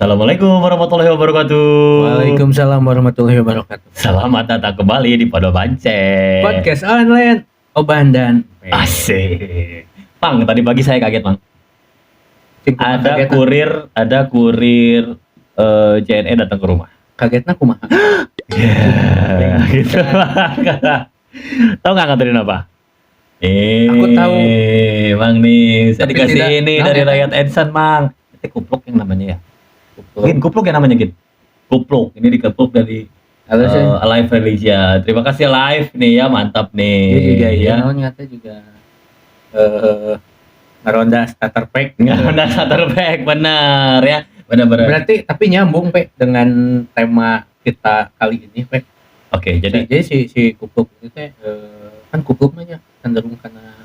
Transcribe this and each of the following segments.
Assalamualaikum warahmatullahi wabarakatuh. Waalaikumsalam warahmatullahi wabarakatuh. Selamat datang kembali di Podo Banceng. Podcast online Oban dan Asik. Bang, tadi pagi saya kaget, Bang. Ada kurir JNE datang ke rumah. Kagetnya kumaha? Ya, gitu. Tahu nggak nganterin apa? Aku tahu. Bang nih, saya Tapi dikasih tidak- ini nah, dari ya. Rakyat Ensan, Bang. Itu kupluk yang namanya ya. Kupluk. Gin, kupluk yang namanya Gin. Kupluk. Ini dikepluk dari Halo sih. Alive Religia. Terima kasih Live nih ya, mantap nih. Dia juga ya. nyata juga ngeronda starter pack. Nggak ada starter pack, benar ya. Benar-benar. Berarti tapi nyambung Pe dengan tema kita kali ini Pe. Oke, jadi si kupluk itu teh kan kupluk mah nya cenderung karena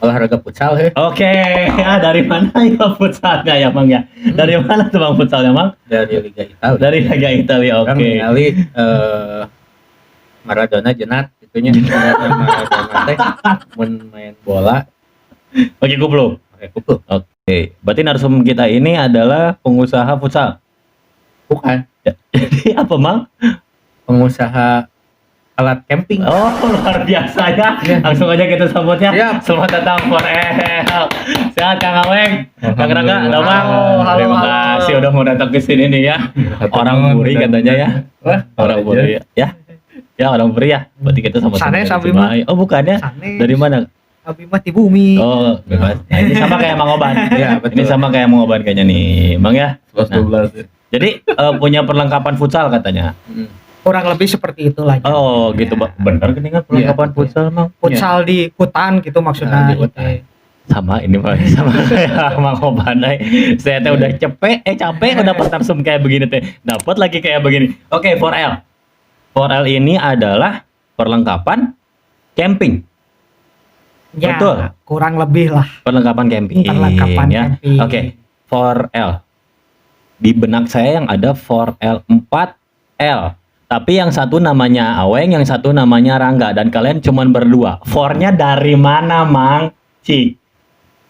olahraga futsal ya. oke, dari mana ya futsalnya ya Bang ya? Dari mana tuh Bang futsalnya Bang? Dari Liga Italia. Dari Liga Italia, oke. Kan ningali Maradona jenat itunya Maradona teh mun main bola Oke, kupluk. pakai kupluk. Oke, berarti narsum kita ini adalah pengusaha futsal. Bukan Jadi apa Bang? pengusaha alat camping. Oh, luar biasa ya. Ya. Langsung aja kita sambutnya. Siap. Selamat datang for Sehat Kang Aweng. Kang Raga, ada Bang. Halo, Terima halo. kasih udah mau datang ke sini nih ya. Orang Buri katanya ya. Wah, Orang Buri ya. Ya, orang Buri ya. Berarti kita sama-sama. Sanes, dari Abi mah. Cimahi. Oh, bukan ya? Sanes. Dari mana? Abi mah di bumi. Oh, bebas. Nah, ini sama kayak Mang Oban. Iya, betul. Ini sama kayak Mang Oban kayaknya nih, Bang ya. 12 ya. Jadi punya perlengkapan futsal katanya. Kurang lebih seperti itulah. Oh, gitu, Bang. Bener kan ingat perlengkapan Iya. futsal, Bang? Futsal di hutan gitu maksudnya. Nah, di hutan. Sama ini Bang, sama kayak Mang Oban. Saya teh udah capek udah narsum kayak begini teh. Dapat lagi kayak begini. Oke, 4L. 4L ini adalah perlengkapan camping. Ya, Betul. kurang lebih lah. Perlengkapan camping. Perlengkapan ya. camping. Oke, 4L. Di benak saya yang ada 4L, 4L. Tapi yang satu namanya Aweng, yang satu namanya Rangga, dan kalian cuman berdua. 4-nya dari mana, Mang? Cik.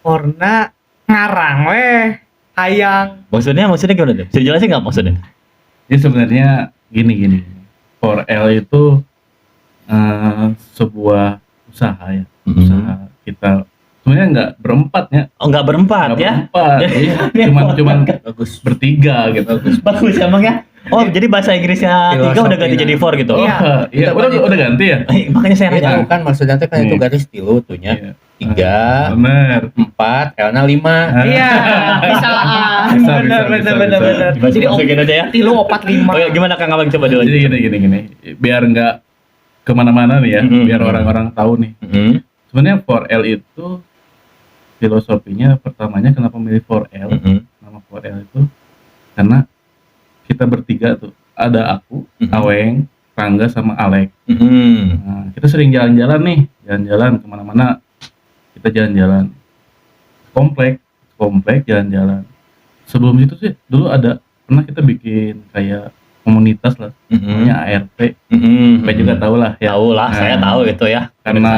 Karena ngarang weh, hayang. Maksudnya gimana tuh? Bisa dijelasin nggak maksudnya? Jadi sebenarnya gini. 4L itu sebuah usaha ya. Usaha kita sebenarnya nggak berempat ya. Oh, nggak berempat Nggak ya? berempat. Iya. Cuman Bagus. bertiga gitu. Bagus emang ya? Oh, jadi bahasa Inggrisnya 3 udah ganti jadi 4 gitu? Oh, Iya. iya. Udah ganti ya? Makanya saya Itu nanya. kan maksudnya teh kan itu Nih. garis tilu tuh nya. Iya. 3, Bener. 4, L-nya 5. Iya, bisa lah. Bisa, Benar. bisa. Jadi Masukin aja ya. tilu 4 5. Oh, ya, gimana Kang Abang coba dulu? Jadi gini. Biar nggak kemana-mana nih ya. Mhm. Biar orang-orang tahu nih. Mhm, Sebenarnya 4L itu filosofinya pertamanya kenapa milih 4L? mhm, Nama 4L itu karena kita bertiga tuh. Ada aku, Mhm. Aweng, Rangga sama Alek. mhm. Nah, kita sering jalan-jalan nih, jalan-jalan kemana-mana. Kita jalan-jalan komplek jalan-jalan. Sebelum itu sih dulu pernah kita bikin kayak komunitas lah, namanya ART. Mhm. Sampai juga tahu lah ya. Tahu lah, Nah, saya tahu itu ya. Karena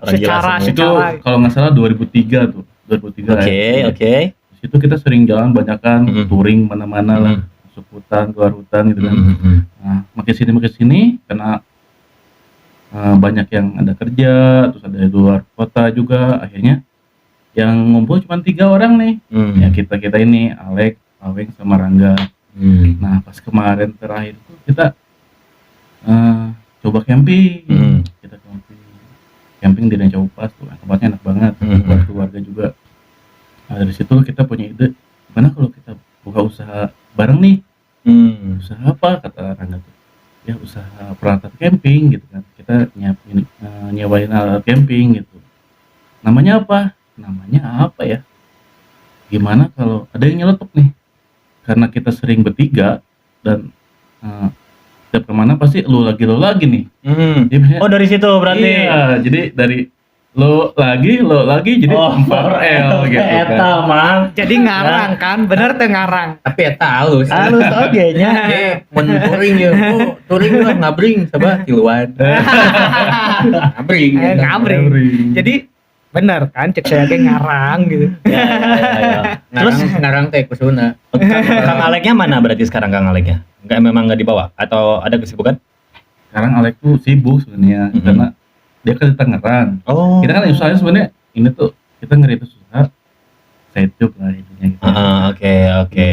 Orang gila Secara- semua. itu kalau nggak salah 2003 tuh, 2003. Oke, ART. oke. Di situ kita sering jalan banyakan Mhm. touring mana-mana lah, Mhm. masuk hutan, keluar hutan gitu kan. Mhm. Nah, makin sini karena banyak yang ada kerja, terus ada di luar kota juga, akhirnya yang ngumpul cuma 3 orang nih. Mhm. Ya kita ini, Alek, Aweng sama Rangga. Mhm. Nah, pas kemarin terakhir tuh kita coba camping. Mhm. Kita camping di Ranca Upas tuh, tempatnya enak banget, Mhm. buat keluarga juga. Nah, dari situ kita punya ide, gimana kalau kita buka usaha bareng nih? Mhm. Usaha apa, kata Rangga tuh? Ya usaha peralatan camping gitu kan, kita nyewain alat camping gitu. Namanya apa ya, gimana kalau ada yang nyeletuk nih, karena kita sering bertiga dan setiap kemana pasti lo lagi nih. Mhm. Dia biasanya, Oh, dari situ berarti. iya, jadi dari lo lagi jadi 4L gitu Eta, kan. Mang. Jadi ngarang kan, bener teh ngarang. Tapi eta halus. Halus oge nya. Mun touring ya, touring lah ngabring coba tiluan. Ngabring. Ngabring. Jadi Bener kan, cek saya ge ngarang gitu. Ya, ya. Terus ngarang teh kusuna. Kang Aleknya mana berarti sekarang Kang Aleknya? Enggak, memang nggak dibawa atau ada kesibukan? Sekarang Alek tuh sibuk sebenarnya Mm-mm. karena dia kan di Tangerang. Oh. Kita kan usahanya sebenarnya ini tuh kita ngeritis usaha side job lah intinya gitu. Oke, oke.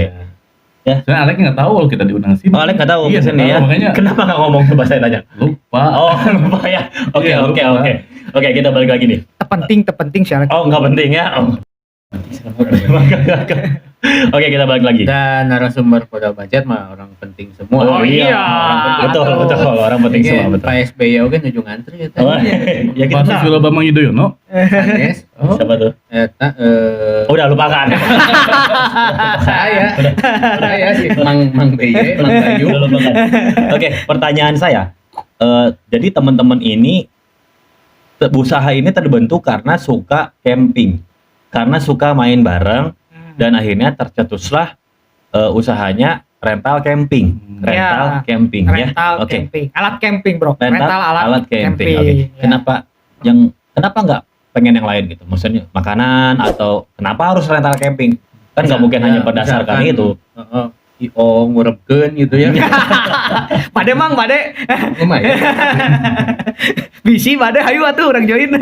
Soalnya Alek nggak tahu kalau kita diundang sini. Oh, Alek nggak tahu Iya, kesini nggak ya. tahu, makanya Kenapa nggak ngomong, coba saya tanya. lupa. Oh, lupa ya. Oke, Iya, oke, lupa. oke. Oke, kita balik lagi nih. Terpenting sih Alek. Oh, nggak penting ya. Oh. Oke, kita balik lagi. Dan narasumber pada budget mah orang penting semua. Oh, iya. Orang penting. Betul, betul. Orang penting semua, betul. Pak SBY oke nuju ngantri ya Oh, tadi. ya kita Pak Susilo Bambang Yudhoyono. Yes. Oh, siapa tuh? eta Udah lupakan. saya si Mang BY, Mang Bayu. Udah lupakan. Oke, pertanyaan saya. Jadi teman-teman ini usaha ini terbentuk karena suka camping, karena suka main bareng, dan akhirnya tercetuslah usahanya rental camping, rental Ya, camping ya. rental Oke, camping, alat camping bro, rental alat camping. Oke. Ya. Kenapa nggak pengen yang lain gitu? Maksudnya makanan atau kenapa harus rental camping? Kan nggak mungkin hanya berdasarkan itu. Heeh. IO ngurebkeun gitu ya. Pade mang, pade, Lumayan. bisi pade, ayo atuh orang join.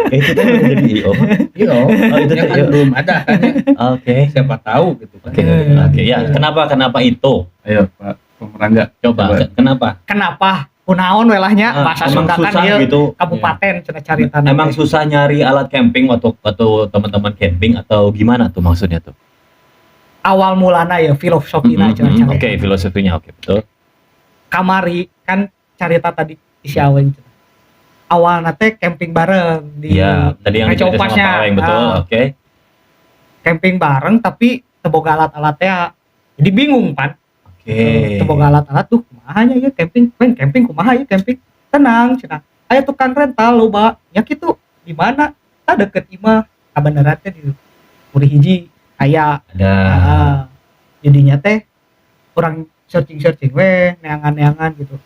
Itu kan udah jadi IO. IO. Oh, itu Ya kan IO. belum ada kan ya. Oke. Siapa tahu gitu kan. Oke, ya. Kenapa itu? Ayo Pak Pemerangga. Coba. Kenapa? Kenapa? Kunaon welahnya bahasa Emang Sunda kan susah ieu gitu. kabupaten cenah carita. Emang susah nyari alat camping waktu teman-teman camping atau gimana tuh maksudnya tuh? awal mulana ya filosofina cenah Oke, filosofinya oke, betul. kamari kan carita tadi di Siawen cenah. Awalna teh camping bareng di Iya, tadi yang Reco dicerita sama Pasnya. Pak Weng, betul. Ah. Oke. Camping bareng tapi teboga alat-alatnya jadi bingung pan. Oke. Teboga alat-alat tuh kumaha ya camping, camping kumaha ya camping. Tenang cenah. Aya tukang rental loba. Ya kitu di mana? Deket imah kabeneran teh di Puri hiji aya. Ada. Jadinya teh orang searching weh neangan gitu.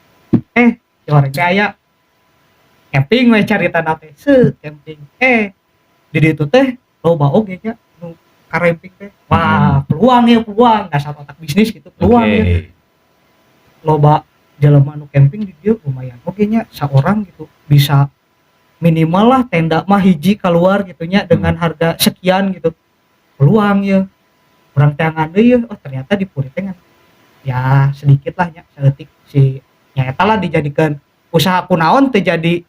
Di orang teh aya camping weh carita teh camping. Di ditu teh loba oge nya nu karemping teh. Wah, peluang dasar otak bisnis gitu peluang ya. Oke. Loba jelema nu camping di dieu lumayan oge nya saorang gitu bisa minimal lah tenda mah hiji keluar gitunya dengan harga sekian gitu. Peluang ya orang tangan deh ya ternyata di Puri teh ya sedikit lah nya saeutik si nyata lah dijadikan usaha kunaon teh jadi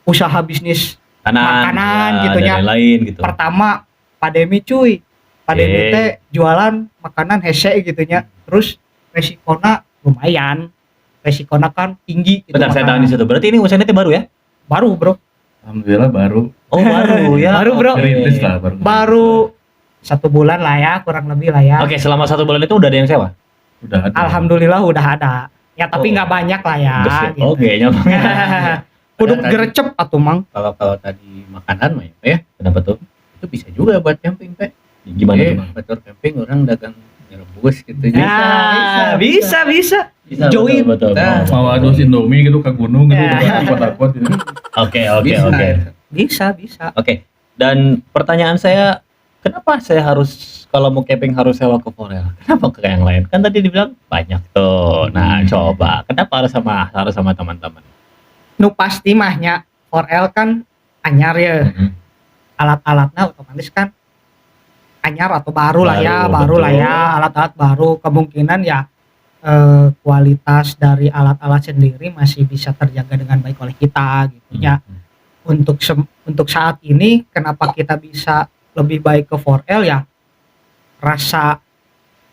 usaha bisnis makanan ya, gitu dan nya. lain-lain gitu. Pertama pandemi cuy pandemi Oke. teh jualan makanan hese gitu nya terus resikona lumayan resikona kan tinggi gitu Bentar, saya tahan makanan. di situ. Berarti ini usahanya teh baru ya? Baru bro Alhamdulillah baru. Oh, baru ya. Baru, bro. Oke. Rintis lah baru 1 bulan lah ya kurang lebih lah ya. Oke, selama 1 bulan itu udah ada yang sewa? Udah ada. Alhamdulillah udah ada ya tapi Oh. nggak banyak lah ya Gus ya? gitu. Oke, nyambung. Kudu Ada tadi. gerecep atuh mang. Kalau tadi makanan mah ya, Kenapa tuh? itu bisa juga buat camping Pak. Gimana tuh, Bang? Betul camping orang dagang rebus gitu. Bisa. Bisa, Join. betul. Nah. Mau adu Indomie gitu ke gunung gitu Ya. takut gitu. Oke. Bisa. Bisa. Oke. Dan pertanyaan saya, kenapa saya harus kalau mau camping harus sewa ke Forel? Kenapa ke yang lain? Kan tadi dibilang banyak tuh. Nah, coba. Kenapa harus sama teman-teman? Nu pasti mahnya 4L kan anyar ya. Alat-alatnya otomatis kan anyar atau baru lah ya, Baru, baru lah betul. ya, alat-alat baru kemungkinan ya kualitas dari alat-alat sendiri masih bisa terjaga dengan baik oleh kita gitu ya. Untuk saat ini kenapa kita bisa lebih baik ke 4L ya rasa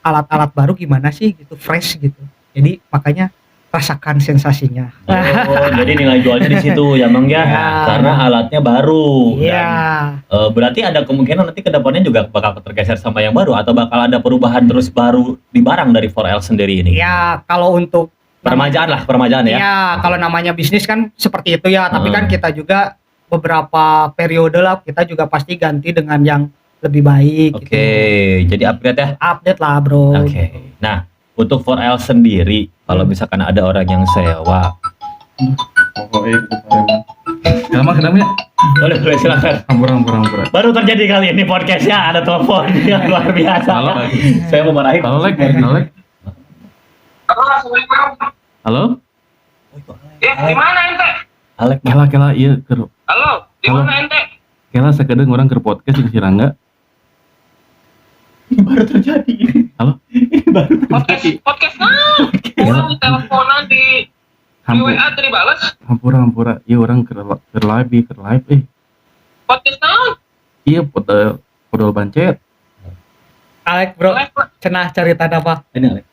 alat-alat baru gimana sih gitu fresh gitu. Jadi makanya rasakan sensasinya. Oh, jadi nilai jualnya di situ ya, Bang ya. Ya. Karena alatnya baru. Iya. Dan, berarti ada kemungkinan nanti ke depannya juga bakal tergeser sama yang baru atau bakal ada perubahan terus baru di barang dari 4L sendiri ini. Ya kalau untuk Permajaan ya. ya kalau namanya bisnis kan seperti itu ya, tapi Hmm. kan kita juga beberapa periode lah kita juga pasti ganti dengan yang lebih baik Oke, gitu. jadi upgrade ya. Update lah, Bro. Oke. Nah, untuk 4L sendiri, kalau misalkan ada orang yang sewa, Pokoknya itu Pak. Sekarang Kenapa? Boleh silakan. Hampura. Baru terjadi kali ini podcastnya ada telepon yang luar biasa. Halo. Saya mau marahin. Halo, Lek. Halo? Di mana ente? Alek, Kela iya keur. Halo, di Halo. mana ente? Kela sakedeung urang keur podcast jeung si Rangga. ini baru terjadi. Halo? Ini baru terjadi. Podcast naon? Orang di teleponan di WA tadi balas. Hampura. Iya urang keur live. Podcast naon? Iya podol bancet. Alek bro, cenah cerita apa? Ini Alek.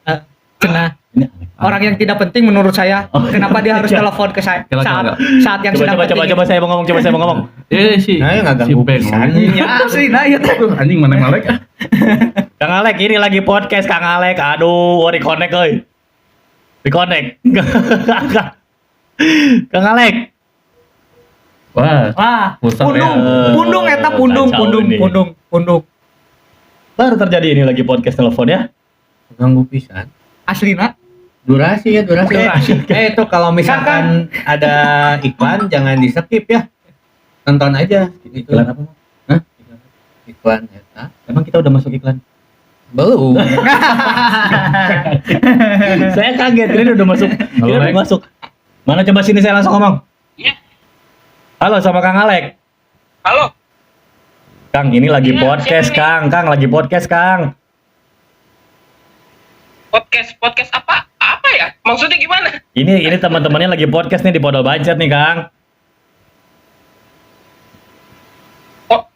Cenah Ini Alek. orang yang tidak penting menurut saya. Kenapa dia harus telepon ke saya Kela. saat yang sedang penting? Coba saya mau ngomong. Si Nah, yang nggak si ganggu Peng. pisan. Ya asli nah ya. Aduh, anjing mana Malek? Kang Alek ini lagi podcast Kang Alek. Aduh, reconnect euy. Reconnect. Kang Alek. Wah, Wah, Pusat pundung ya. eta Kacau ini. pundung. Baru terjadi ini lagi podcast telepon ya. Ganggu pisan. Aslina. Durasi. Itu kalau misalkan ada iklan jangan di skip ya. Tonton aja. Itu Iklan apa? Hah? Iklan eta. Emang kita udah masuk iklan? Belum. Saya kaget, ini udah masuk. Halo, Ini udah Lek. masuk. Mana coba sini saya langsung ngomong. Iya. Halo sama Kang Alek. Halo. Kang, ini lagi Iya, podcast, siapa Kang. Kang lagi podcast, Kang. Podcast apa? Apa ya? Maksudnya gimana? Ini teman-temannya lagi podcast nih di Podol Bancet nih, Kang.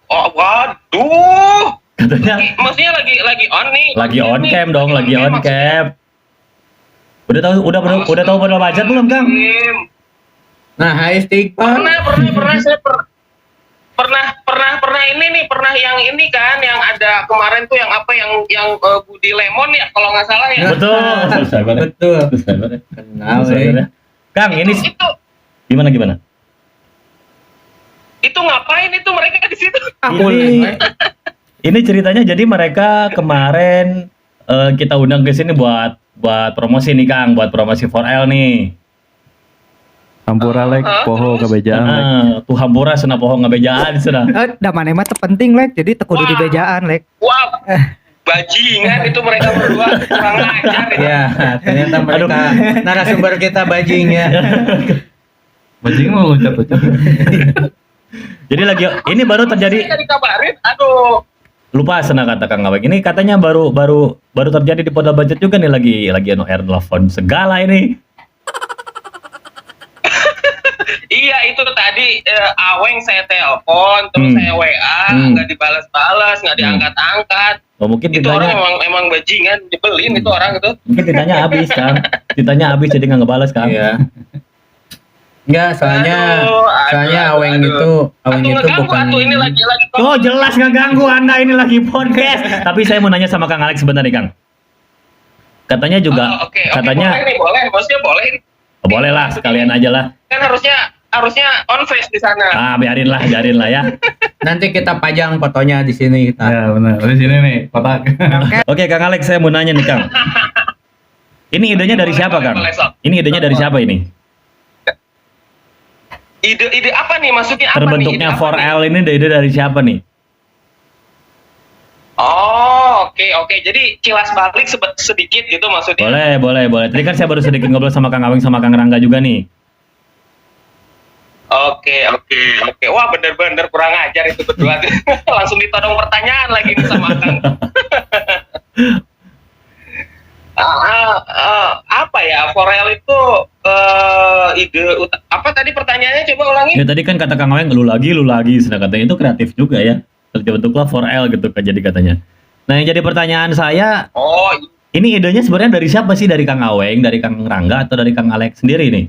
Oh, waduh. Katanya Maksudnya lagi on nih. lagi on nih. cam dong, lagi on maksudnya. cam. Udah tahu Podol Bancet belum, Kang? Nah, hai istighfar. Pernah saya pernah yang ini kan yang ada kemarin tuh yang apa yang Budi Lemon ya kalau nggak salah ya. Betul. Susah banget. Betul. Susah banget. Kenal Susah ya. banget. Kang, ini itu gimana? itu ngapain itu mereka di situ? Ini ceritanya jadi mereka kemarin kita undang ke sini buat promosi nih, Kang, buat promosi 4L nih. Hampura Lek, poho kabejaan Lek. Tuh hampura cenah poho ngabejaan cenah. Da mana mah terpenting lek, jadi tekudu Wah. di bejaan lek. Wow, bajingan itu mereka berdua kurang ajar ya. Ya, ternyata mereka narasumber kita bajing ya. Bajing mau loncat-loncat. Jadi lagi ini baru terjadi, Saya dikabarin, aduh. lupa cenah kata Kang Awek. Ini katanya baru terjadi di Podol Bancet juga nih, lagi anu air telepon segala ini. Iya itu tadi Aweng saya telepon terus saya WA nggak dibalas-balas nggak diangkat-angkat. Oh, mungkin Itu orang ditanya, emang bajingan nyebelin itu orang itu. mungkin ditanya habis, Kang. Ditanya habis jadi nggak ngebalas, Kang. Iya. Enggak, soalnya Aweng itu ngeganggu, bukan atuh ini lagi Oh, jelas nggak ganggu Anda ini lagi podcast. Tapi saya mau nanya sama Kang Alex sebentar nih, Kang. Katanya juga, Oke, katanya boleh nih, boleh, maksudnya boleh nih. oh, boleh lah, sekalian aja lah. Kan harusnya on face di sana. Ah, biarin lah ya. nanti kita pajang fotonya di sini kita. Ya benar. Di sini nih kotak. Oke, Kang Alex, saya mau nanya nih, Kang. Ini idenya dari siapa, Kang? Boleh, sok. Ini idenya dari siapa ini? Ide apa nih maksudnya apa Terbentuknya nih? Ide apa nih? 4L ini ide dari siapa nih? Oh, oke. Jadi kilas balik sedikit gitu maksudnya. Boleh. Tadi kan saya baru sedikit ngobrol sama Kang Aweng sama Kang Rangga juga nih. Oke. Wah, bener-bener kurang ajar itu berdua. Langsung ditodong pertanyaan lagi nih sama Kang. Apa ya? Forel itu apa tadi pertanyaannya, coba ulangi. Ya tadi kan kata Kang Aweng lu lagi, sedang katanya itu kreatif juga ya. Terbentuklah 4L gitu kan jadi katanya. Nah, yang jadi pertanyaan saya, Oh, ini idenya sebenarnya dari siapa sih? Dari Kang Aweng, dari Kang Rangga, atau dari Kang Alex sendiri nih?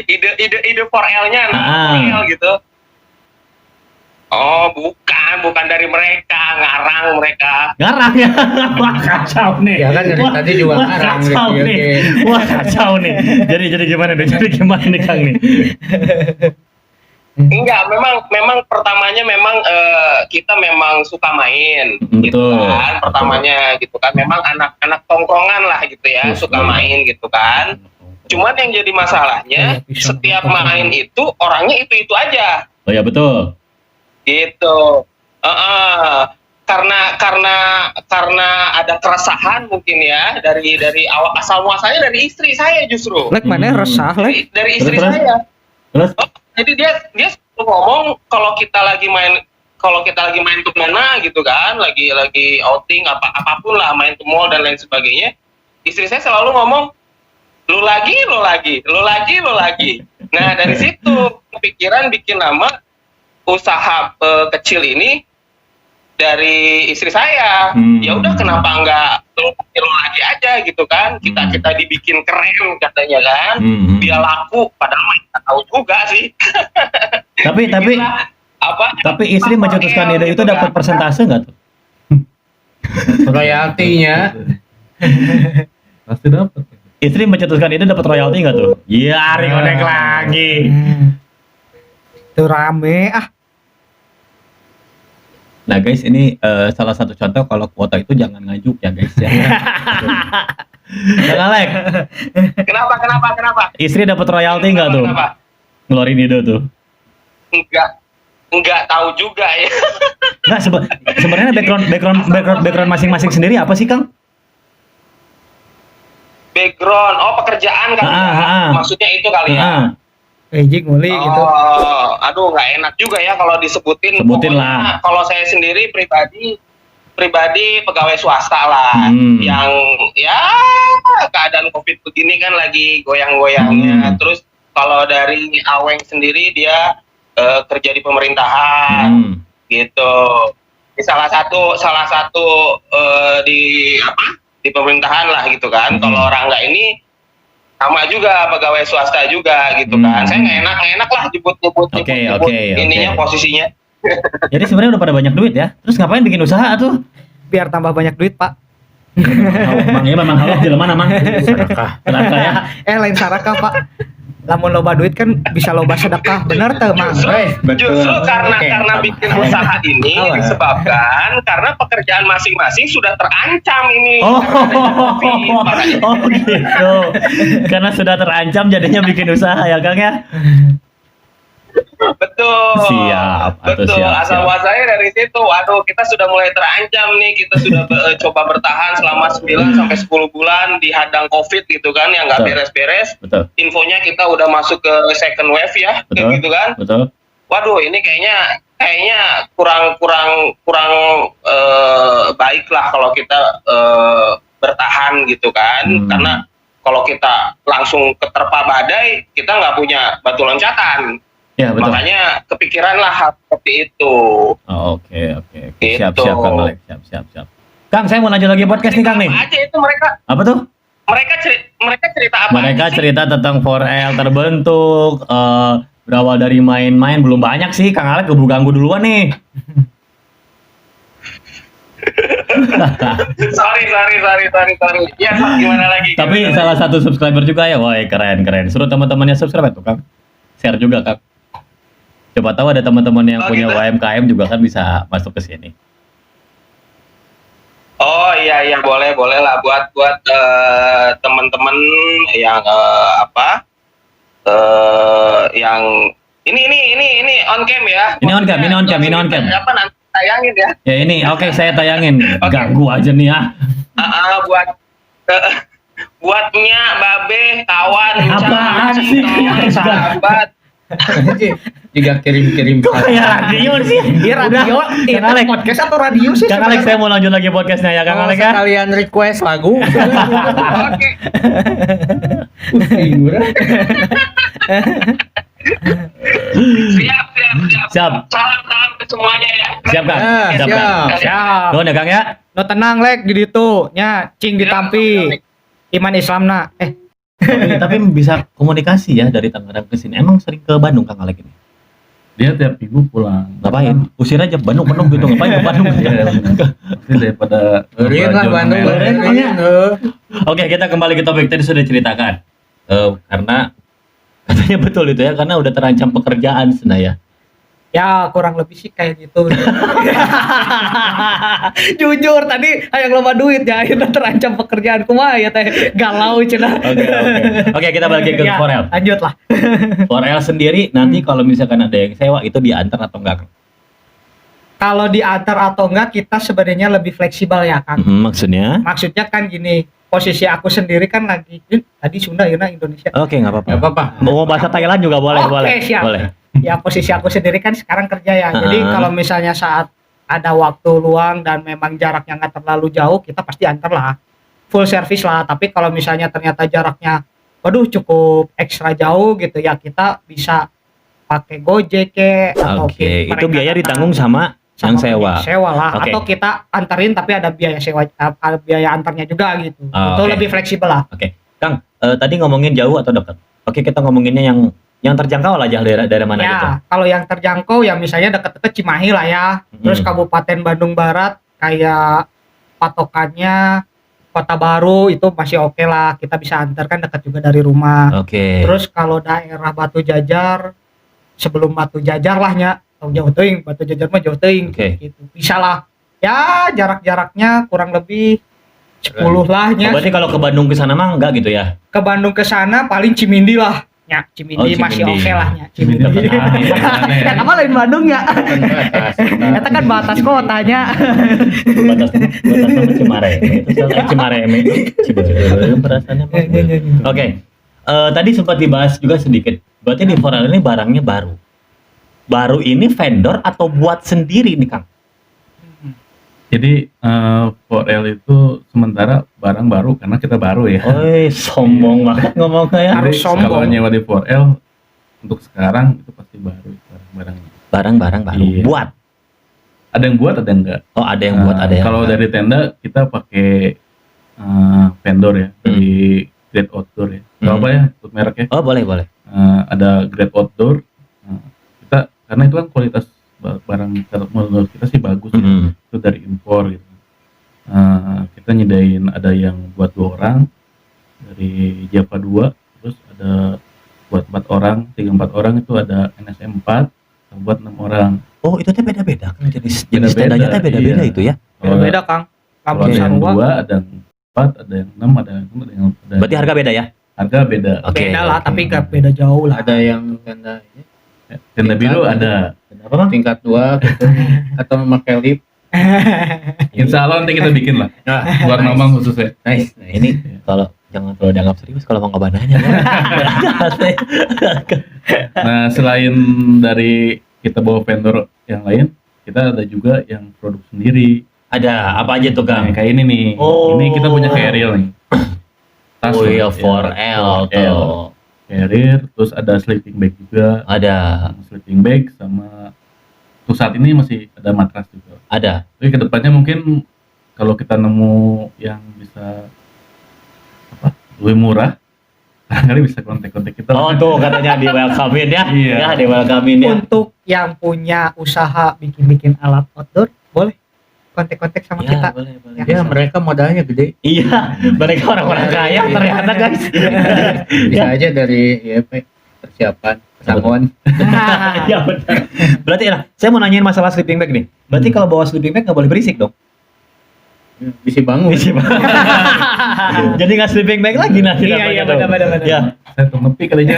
ide Forel-nya Forel gitu. Oh, bukan dari mereka, ngarang mereka. Ngarang ya? Wah, kacau nih. Ya kan dari Wah, tadi juga wah, ngarang, kacau gitu, nih. oke. Wah, kacau nih. Jadi gimana nih Kang nih? Enggak, memang pertamanya memang kita memang suka main gitu Betul. kan. Pertamanya gitu kan memang anak-anak tongkrongan lah gitu ya, Betul. suka main gitu kan. Cuman yang jadi masalahnya Kayak pisang setiap apa-apa. main itu orangnya itu aja Oh ya betul. gitu. Karena ada keresahan mungkin ya dari awal, asal muasalnya dari istri saya justru. Lek mana resah lek. Dari istri Terus? saya. Terus? Jadi dia selalu ngomong kalau kita lagi main kemana gitu kan, lagi outing apapun lah, main ke mall dan lain sebagainya, istri saya selalu ngomong lu lagi. Nah dari situ kepikiran bikin nama usaha kecil ini dari istri saya. Ya udah kenapa enggak lu lagi aja gitu kan, kita dibikin keren katanya kan, dia laku, padahal nggak tahu juga sih. Tapi tapi istri mencetuskan ide itu dapat persentase nggak tuh? royaltinya. Pasti dapat. Istri mencetuskan ide dapat royalti nggak tuh? Iya, Ringodek lagi. Tuh rame Nah guys, ini salah satu contoh kalau kuota itu jangan ngajuk ya guys ya. Kang Alek, Kenapa? istri dapat royalti nggak tuh? Kenapa? Ngeluarin ide tuh. Enggak tahu juga ya. Nah, sebenarnya background masing-masing sendiri apa sih, Kang? Background, pekerjaan kali ya. Maksudnya itu kali ya. Jing nguli gitu. Aduh nggak enak juga ya kalau disebutin. Sebutin Pokoknya lah. Kalau saya sendiri pribadi pegawai swasta lah, yang ya keadaan COVID begini kan lagi goyang-goyangnya. Terus kalau dari Aweng sendiri dia kerja di pemerintahan, gitu. Di salah satu di pemerintahan lah gitu kan. Kalau Rangga ini sama juga pegawai swasta juga gitu kan. Saya nggak enak lah nyebut ininya posisinya. Jadi sebenarnya udah pada banyak duit ya. Terus ngapain bikin usaha tuh? Biar tambah banyak duit pak. Memang halal jelema mang. Sedekah ya. Lain sarakah pak. Lamun loba duit kan bisa loba sedekah, bener tuh mang. Justru karena bikin usaha ini disebabkan karena pekerjaan masing-masing sudah terancam ini. Gitu. Karena sudah terancam jadinya bikin usaha ya Kang ya. Betul. Siap. Asal muasalnya dari situ. Waduh, kita sudah mulai terancam nih. Kita sudah coba bertahan selama 9 sampai 10 bulan dihadang COVID gitu kan, yang nggak beres-beres. Betul. Infonya kita udah masuk ke second wave ya, kayak gitu kan. Betul. Waduh, ini kayaknya kurang baik lah kalau kita bertahan gitu kan. Karena kalau kita langsung keterpa badai, kita nggak punya batu loncatan. Ya, betul. Makanya kepikiran lah hal seperti itu. Oke. Gitu. Siap Kang Alek. Siap. Kang, saya mau lanjut lagi podcast nih Kang nih. Apa aja itu mereka? Apa tuh? Mereka cerita apa? Mereka aja sih? cerita tentang 4L terbentuk, berawal dari main-main, belum banyak sih. Kang Alek keburu ganggu duluan nih. sorry. Ya, gimana lagi? Tapi Gimana salah lagi? satu subscriber juga ya, wah keren. Suruh teman-temannya subscribe tuh Kang. Share juga Kang. Coba tahu ada teman-teman yang punya gitu. UMKM juga kan bisa masuk ke sini. Oh iya boleh lah buat teman-teman yang yang ini on cam ya. Ini on cam. Apa nanti tayangin ya? Ya ini oke, saya tayangin. Oke. Ganggu aja nih ya. Buatnya babe kawan Apaan Cang, sih? teman, sahabat. Juga kirim-kirim. Kok kayak radio sih? Iya radio, Kang Alek. podcast atau radio sih? Kang Alek, saya mau lanjut lagi podcastnya ya Kang Alek ya. Kalian request lagu. Oke. Siap. Salam ke semuanya ya. Siap Kang. Ya, Siap Kang. siap. Nuhun ya Kang ya. No tenang lek di ditu nya cing ditampi. Iman Islamna. Tapi bisa komunikasi ya dari Tangerang ke sini. Emang sering ke Bandung Kang Alek ini? Dia tiap minggu pulang. Ngapain? Usir aja Bandung gitu. Ngapain ke Bandung? Pasti daripada Beriin lah Bandung. Beriin. Oke, kita kembali ke topik tadi sudah ceritakan. Karena katanya betul itu ya, karena udah terancam pekerjaan sebenarnya. Ya kurang lebih sih kayak gitu. Jujur tadi hayang loba duit ya, akhirnya terancam pekerjaan kumaha ya teh galau cenah. Oke, kita balik ke Ya, 4L. lanjut lah. 4L sendiri nanti kalau misalkan ada yang sewa itu diantar atau enggak? Kalau diantar atau enggak kita sebenarnya lebih fleksibel ya kan. Maksudnya? Maksudnya kan gini, posisi aku sendiri kan lagi tadi Sunda ya Indonesia. Oke, nggak apa-apa. Gak apa-apa. Mau bahasa Thailand juga boleh, Oke, boleh. siap. Boleh. Ya posisi aku sendiri kan sekarang kerja ya. Jadi Ah. kalau misalnya saat ada waktu luang dan memang jaraknya nggak terlalu jauh, kita pasti antar lah. Full service lah. Tapi kalau misalnya ternyata jaraknya, waduh cukup ekstra jauh gitu ya, kita bisa pakai Gojek atau Oke, itu mereka biaya datang ditanggung sama yang sewa. Sewa lah. Oke. Atau kita anterin tapi ada biaya sewa, ada biaya antarnya juga gitu. Ah, Itu oke. lebih fleksibel lah. Kang, tadi ngomongin jauh atau dekat? Oke, kita ngomonginnya yang terjangkau lah aja dari mana Ya, gitu. kalau yang terjangkau ya misalnya deket-deket Cimahi lah ya. Terus Kabupaten Bandung Barat kayak patokannya Kota Baru itu masih oke lah. Kita bisa antar kan dekat juga dari rumah. Oke. Terus kalau daerah Batu Jajar, sebelum Batu Jajar lah nya, jauh teuing, Batu Jajar mah jauh teuing Oke. gitu. Bisa lah. Ya, jarak-jaraknya kurang lebih 10 lah nya. Oh, berarti kalau ke Bandung ke sana mah enggak gitu ya? Ke Bandung ke sana paling Cimindi lah. Ya, Cimindi, Oh, masih Cimindi. oke lah nya. Cimindi Cimindi. aneh. Ya nama lain Bandung ya. Kan batas. Eta kan batas kotanya. Batas sama Cimare. Itu soalnya Cimareme. Ciberem perasaannya mah. Oke. Tadi sempat dibahas juga sedikit. Berarti di 4L ini barangnya baru. Baru ini vendor atau buat sendiri nih, Kang? Jadi 4L itu sementara barang baru karena kita baru ya. Oi, sombong banget ngomongnya ya. Harus Jadi sombong. kalau nyewa di 4L untuk sekarang itu pasti baru barang-barangnya. Barang-barang baru. Iya. Buat. Ada yang buat, ada yang enggak. Oh, ada yang buat, ada yang Kalau enggak. dari tenda kita pakai vendor ya dari Great Outdoor ya. Gak apa ya untuk mereknya. Oh, boleh, boleh. Ada Great Outdoor. Kita karena itu kan kualitas barang menurut kita sih bagus ya. Hmm. Itu dari impor gitu. Kita nyedain ada yang buat 2 orang dari Java 2, terus ada buat 4 orang, 3-4 orang itu ada NSM 4 buat 6 orang. Oh, itu teh beda-beda kan jenis Beda-beda, tendanya teh beda-beda iya. itu ya. Kalau Beda Kang. kalau Kampung ada yang Sarua 2, ada yang 4, ada yang 6, ada yang Berarti harga beda ya? harga beda. Oke. beda lah, tapi gak beda jauh lah. Ada yang tenda ini, Tenda biru ada. Apa, Bang? tingkat 2 gitu. Atau memakai lift. Insya Allah nanti kita bikin lah Nah, buat nice. ngomong khususnya. Nice. Ini kalau jangan terlalu dianggap serius kalau mau ngebananya ya. Nah selain dari kita bawa vendor yang lain, kita ada juga yang produk sendiri. Ada apa aja tuh, Nah, Kang? kayak ini nih. Oh. Ini kita punya carrier nih. Tas Oh lah, iya, ya. 4L 4L. tuh. Carrier, terus ada sleeping bag juga. Ada, Sleeping bag sama untuk saat ini masih ada matras juga. ada. Tapi kedepannya mungkin kalau kita nemu yang bisa lebih murah, kali bisa kontak-kontak kita. Oh tuh katanya di welcome-in ya. Iya. Ya, di welcome-in ya. Untuk yang punya usaha bikin-bikin alat outdoor, boleh kontak-kontak sama Ya, kita. boleh, boleh. Ya, mereka modalnya gede. Iya, mereka orang-orang kaya ternyata guys. Bisa aja dari YP persiapan pesangon. Ya benar. Berarti nah, saya mau nanyain masalah sleeping bag nih. Berarti kalau bawa sleeping bag nggak boleh berisik dong? Bisa bangun. Jadi nggak sleeping bag lagi nanti. Iya, namanya iya, tuh. benar. Ya, Saya tuh nepi kalinya.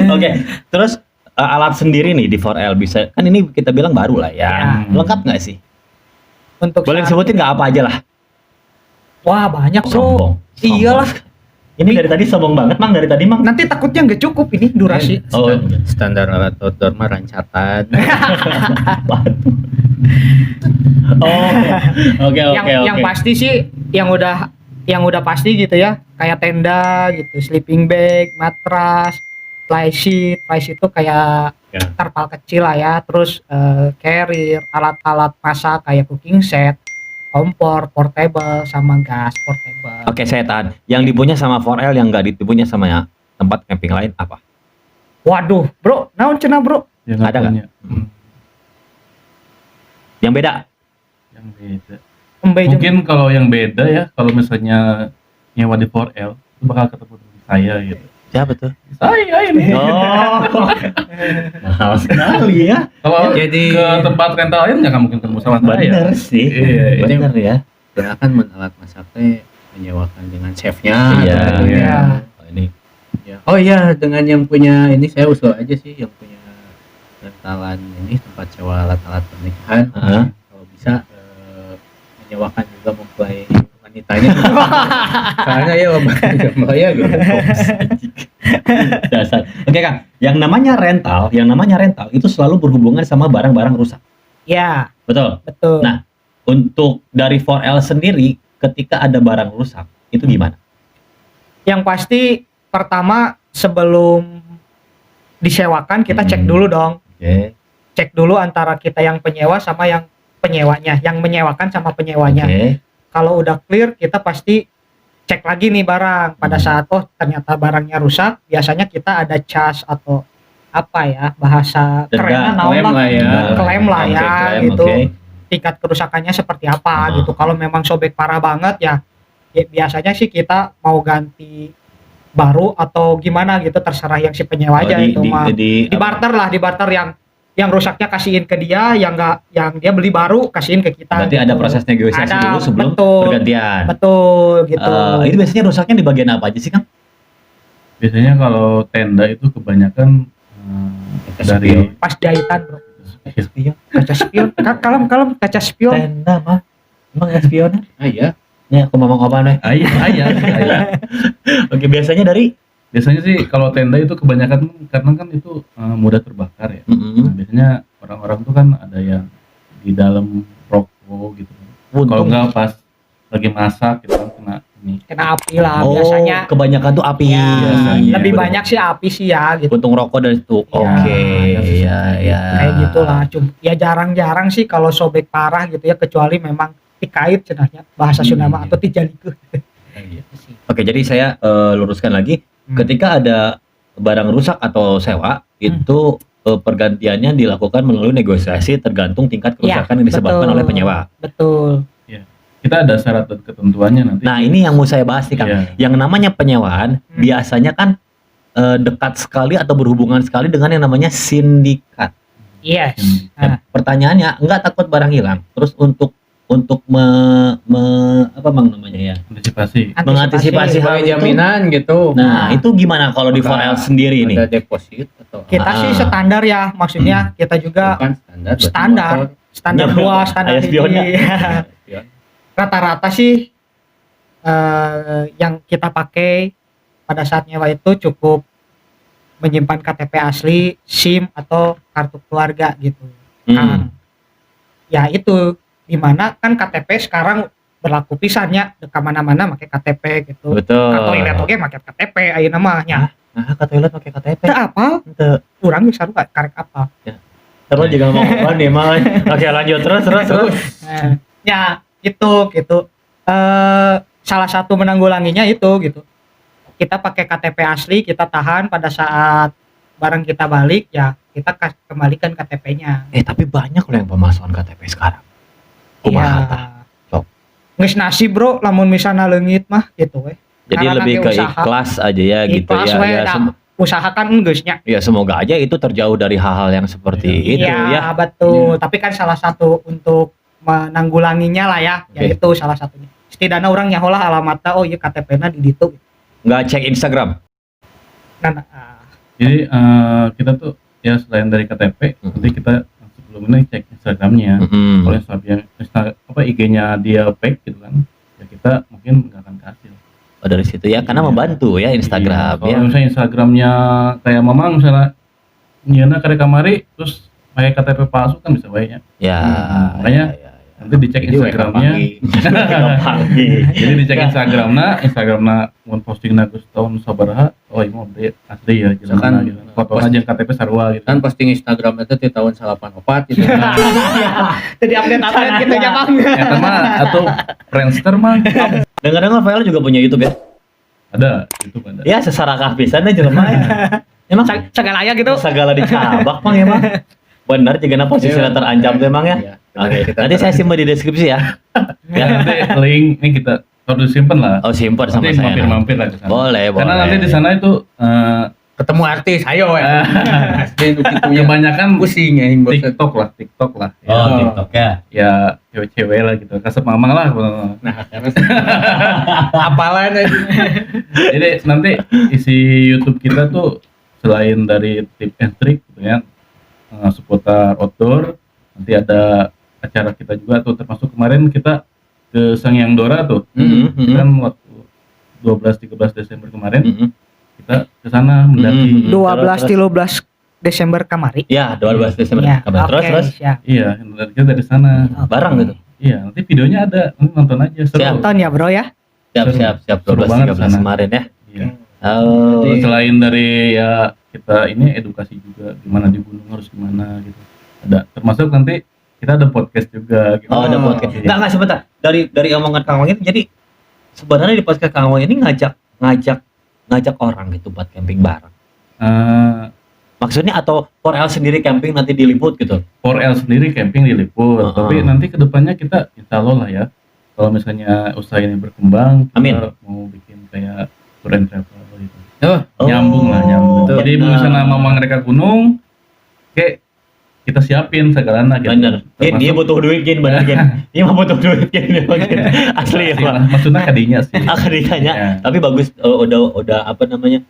oke. Terus alat sendiri nih di 4L bisa kan ini kita bilang baru lah ya. Ya. Lengkap nggak sih? Untuk Boleh saat- disebutin nggak apa aja lah? Wah, banyak, Bro. Sombong. Iyalah. Ini dari tadi sombong banget, Mang. Dari tadi, Mang. Nanti takutnya nggak cukup ini durasi. Oh, Standar alat outdoor mah rancatan. oh, oke, Yang pasti sih yang udah pasti gitu ya, kayak tenda gitu, sleeping bag, matras, flysheet itu kayak Ya. terpal kecil lah ya, terus carrier, alat-alat masak kayak cooking set, kompor portable sama gas portable. Oke, saya tahan. Yang dipunya sama 4L yang nggak dipunya sama ya, tempat camping lain apa? Waduh, Bro, naon cenah, Bro? Yang Ada nggak? punya. Yang beda? Yang beda. Embe jeung- Mungkin kalau yang beda ya, kalau misalnya nyewa di 4L itu bakal ketemu dengan saya gitu. Siapa tuh? Saya ini. Oh, mahal sekali ya. Kalau Jadi- ke tempat rental lain nggak mungkin ketemu sama saya. Bener sih. Iya, iya. Bener ya. Silakan alat masaknya menyewakan dengan chefnya. Iya. Iya. Oh, ini Ya. Oh iya, dengan yang punya ini saya usul aja sih yang punya rentalan ini tempat sewa alat-alat pernikahan. Heeh. Kalau bisa menyewakan juga mempelai wanitanya. Soalnya ya ya gitu. dasar. Oke Kang, yang namanya rental itu selalu berhubungan sama barang-barang rusak. Ya, Betul. betul. Nah, untuk dari 4L sendiri ketika ada barang rusak itu gimana? Yang pasti pertama sebelum disewakan kita cek Hmm. dulu dong. Oke. Cek dulu antara kita yang penyewa sama yang penyewanya, yang menyewakan sama penyewanya. Oke. Kalau udah clear kita pasti cek lagi nih barang. Pada saat ternyata barangnya rusak, biasanya kita ada cas atau apa ya bahasa Denda, kerennya naon klaim lah ya. Klaim lah Oke, ya klaim, gitu. oke. Tingkat kerusakannya seperti apa Ah. gitu. Kalau memang sobek parah banget ya biasanya sih kita mau ganti baru atau gimana gitu, terserah yang si penyewa aja itu mah. Di barter yang rusaknya kasihin ke dia, yang dia beli baru kasihin ke kita. Berarti ada gitu. proses negosiasi Ada, dulu sebelum betul. pergantian. Betul gitu. Ini biasanya rusaknya di bagian apa aja sih Kang? Biasanya kalau tenda itu kebanyakan dari Pas jahitan, Bro. Spion. Kaca spion. Kalem kaca spion. Tenda mah. Emang spion? Ah iya. Ya, aku ngomong apa nih? ayah. Oke, biasanya dari Biasanya sih kalau tenda itu kebanyakan karena kan itu mudah terbakar ya. Nah, biasanya orang-orang tuh kan ada yang di dalam rokok gitu. Kalau nggak pas lagi masak gitu kan kena ini. Kena api lah biasanya. kebanyakan tuh api. Ya, biasanya. lebih Bener. banyak sih api sih ya gitu. Puntung rokok dari itu. Iya. Oke, ya. Kayak gitulah. Ya jarang-jarang sih kalau sobek parah gitu ya, kecuali memang tikait cenahnya bahasa Sunda mah atau tijalikeun. Oke, jadi saya luruskan lagi. Ketika ada barang rusak atau sewa, itu pergantiannya dilakukan melalui negosiasi tergantung tingkat kerusakan yang disebabkan betul. oleh penyewa. Betul. Kita ada syarat dan ketentuannya nanti. Nah, ini yang mau saya bahas nih Kang. Iya. Yang namanya penyewaan biasanya kan dekat sekali atau berhubungan sekali dengan yang namanya sindikat. Yes. Nah, pertanyaannya, enggak takut barang hilang? Terus untuk apa bang namanya ya? Mengantisipasi hal Sebagai itu. jaminan gitu. Nah, itu gimana kalau di Apakah 4L sendiri ini? Ada deposit atau Kita sih standar ya, maksudnya kita juga bukan standar. berarti standar. motor. Standar Iya, 2, standar ayah spionnya. 3. Rata-rata sih yang kita pakai pada saat nyewa itu cukup menyimpan KTP asli, SIM atau kartu keluarga gitu. Kang. Ya itu dimana kan KTP sekarang berlaku pisannya ke mana-mana pakai KTP gitu. Betul. Ka toilet oge make KTP ayeuna mah nya. Nah, ke toilet pakai KTP. Teu apal, Teu. urang geus saruka karek apal. Terus juga ngomong apa nih, Mal? Oke, lanjut terus. Nah, ya gitu. Salah satu menanggulanginya itu gitu. Kita pakai KTP asli, kita tahan pada saat barang kita balik ya kita kembalikan KTP-nya. Tapi banyak loh yang pemalsuan KTP sekarang. Kumaha tah? Sok. Geus nasib, Bro, lamun misalnya leungit mah gitu we. Jadi Karena lebih ge ke usaha. ikhlas aja ya gitu Ikhlas ya. we, Ya, usahakan geusnya. ya semoga aja itu terjauh dari hal-hal yang seperti itu Iya, ya. betul. Tapi kan salah satu untuk menanggulanginya lah ya, Oke. yaitu salah satunya. Setidaknya orang nyaholah alamatnya, oh iya KTP-nya di ditu. Nggak cek Instagram. Nah, Jadi kita tuh ya selain dari KTP, nanti kita sebelumnya cek Instagramnya. Kalau Instagram IG-nya dia fake gitu kan, ya kita mungkin nggak akan kasih. Oh, dari situ ya, karena Iya. membantu ya Instagram Kalau ya. misalnya Instagramnya kayak Mamang misalnya, nyeuna karek kamari terus pakai KTP palsu kan bisa baiknya. Ya, Makanya ya. nanti dicek Jadi Instagramnya. Pagi. Jadi dicek Instagramna mun posting Gus tahun sabaraha, oh ini mau asli ya Misalkan, jalan gitu. Fotonya jeung KTP sarua gitu. Kan posting Instagram itu di tahun 84 gitu. jadi update gitu ya, Bang. Eta mah atau Friendster mah Dengar-dengar Fael juga punya YouTube ya? ada YouTube ada. Ya, sesarakah pisan deh jelema ya. Emang Segala gitu. segala dicabak Mang emang. Benar jika posisinya terancam tuh emang ya. Iya. Oke, Kita nanti saya simpan di deskripsi ya. Ya nanti link ini kita Harus disimpan lah. Oh, simpen sama Nanti saya. Nah. mampir-mampir lah ke sana. Boleh. Karena nanti di sana itu Ketemu artis, ayo ya. Asli gitu ya. kebanyakan Pusing ya bosan. TikTok lah. Oh, TikTok ya. Ya cewek-cewek lah gitu. Kasep mamang lah. Nah, terus apalan aja. Jadi nanti isi YouTube kita tuh selain dari tip and trick gitu ya, seputar outdoor, nanti ada acara kita juga tuh, termasuk kemarin kita ke Sangyang Dora tuh. Kan waktu 12-13 Desember kemarin kita ke sana mendaki. 12-13 Desember kamari. Ya, 12 Desember. Ya, Terus. siap. Iya, kita dari sana. Bareng gitu. Iya, nanti videonya ada, nanti nonton aja. Seru. Siap. Nonton ya bro ya. Siap. Seru 12 banget 13 sana. kemarin ya. Iya. Oh. Jadi selain dari ya kita ini edukasi juga gimana di gunung harus gimana gitu. Ada termasuk nanti kita ada podcast juga gitu. Oh, ada podcast. Iya. Enggak sebentar. Dari omongan Kang Wang itu jadi sebenarnya di podcast Kang Wang ini ngajak orang gitu buat camping bareng. Eh, Maksudnya atau 4L sendiri camping nanti diliput gitu. 4L sendiri camping diliput, tapi nanti kedepannya kita insya Allah lah ya, kalau misalnya usaha ini berkembang, kita Amin. mau bikin kayak tour and travel gitu. Oh, Nyambung lah, nyambung. betul. Jadi misalnya mau mereka gunung, kayak kita siapin segalanya gitu. Bener. Dia butuh duit Gin, bener Gin. Dia mah butuh duit Gin. Asli ya, Pak. Maksudnya kadinya sih. Akadikanya. Ya. Tapi bagus udah apa namanya?